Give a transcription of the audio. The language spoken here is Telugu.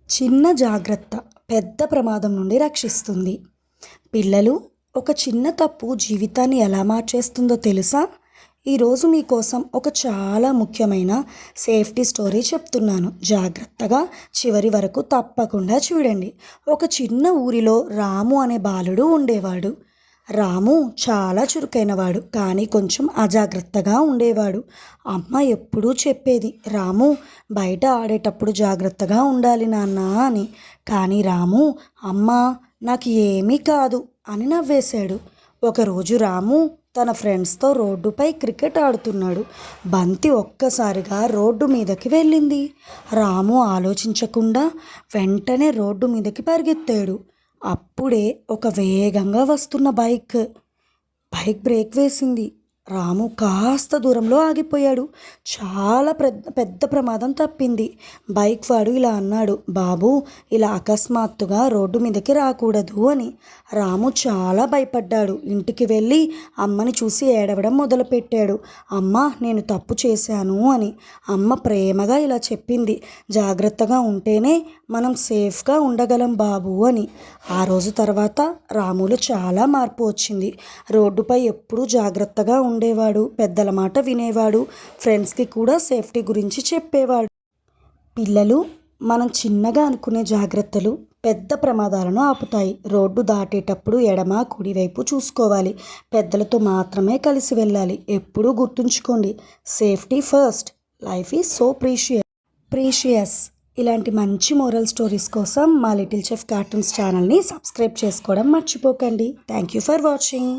చిన్న జాగ్రత్త పెద్ద ప్రమాదం నుండి రక్షిస్తుంది. పిల్లలు, ఒక చిన్న తప్పు జీవితాన్ని ఎలా మార్చేస్తుందో తెలుసా? ఈరోజు మీకోసం ఒక చాలా ముఖ్యమైన సేఫ్టీ స్టోరీ చెప్తున్నాను. జాగ్రత్తగా చివరి వరకు తప్పకుండా చూడండి. ఒక చిన్న ఊరిలో రాము అనే బాలుడు ఉండేవాడు. రాము చాలా చురుకైనవాడు, కానీ కొంచెం అజాగ్రత్తగా ఉండేవాడు. అమ్మ ఎప్పుడూ చెప్పేది, రాము బయట ఆడేటప్పుడు జాగ్రత్తగా ఉండాలి నాన్న అని. కానీ రాము, అమ్మా నాకు ఏమీ కాదు అని నవ్వేశాడు. ఒకరోజు రాము తన ఫ్రెండ్స్తో రోడ్డుపై క్రికెట్ ఆడుతున్నాడు. బంతి ఒక్కసారిగా రోడ్డు మీదకి వెళ్ళింది. రాము ఆలోచించకుండా వెంటనే రోడ్డు మీదకి పరిగెత్తాడు. అప్పుడే ఒక వేగంగా వస్తున్న బైక్ బ్రేక్ వేసింది. రాము కాస్త దూరంలో ఆగిపోయాడు. చాలా పెద్ద ప్రమాదం తప్పింది. బైక్ వాడు ఇలా అన్నాడు, బాబు ఇలా అకస్మాత్తుగా రోడ్డు మీదకి రాకూడదు అని. రాము చాలా భయపడ్డాడు. ఇంటికి వెళ్ళి అమ్మని చూసి ఏడవడం మొదలుపెట్టాడు. అమ్మ నేను తప్పు చేశాను అని. అమ్మ ప్రేమగా ఇలా చెప్పింది, జాగ్రత్తగా ఉంటేనే మనం సేఫ్గా ఉండగలం బాబు అని. ఆ రోజు తర్వాత రాములో చాలా మార్పు వచ్చింది. రోడ్డుపై ఎప్పుడూ జాగ్రత్తగా ఉండేవాడు, పెద్దల మాట వినేవాడు, ఫ్రెండ్స్కి కూడా సేఫ్టీ గురించి చెప్పేవాడు. పిల్లలు, మనం చిన్నగా అనుకునే జాగ్రత్తలు పెద్ద ప్రమాదాలను ఆపుతాయి. రోడ్డు దాటేటప్పుడు ఎడమ కుడివైపు చూసుకోవాలి. పెద్దలతో మాత్రమే కలిసి వెళ్ళాలి. ఎప్పుడూ గుర్తుంచుకోండి, safety first, life is so precious. ఇలాంటి మంచి మోరల్ స్టోరీస్ కోసం మా లిటిల్ చెఫ్ కార్టూన్స్ ఛానల్ని సబ్స్క్రైబ్ చేసుకోవడం మర్చిపోకండి. Thank you for watching.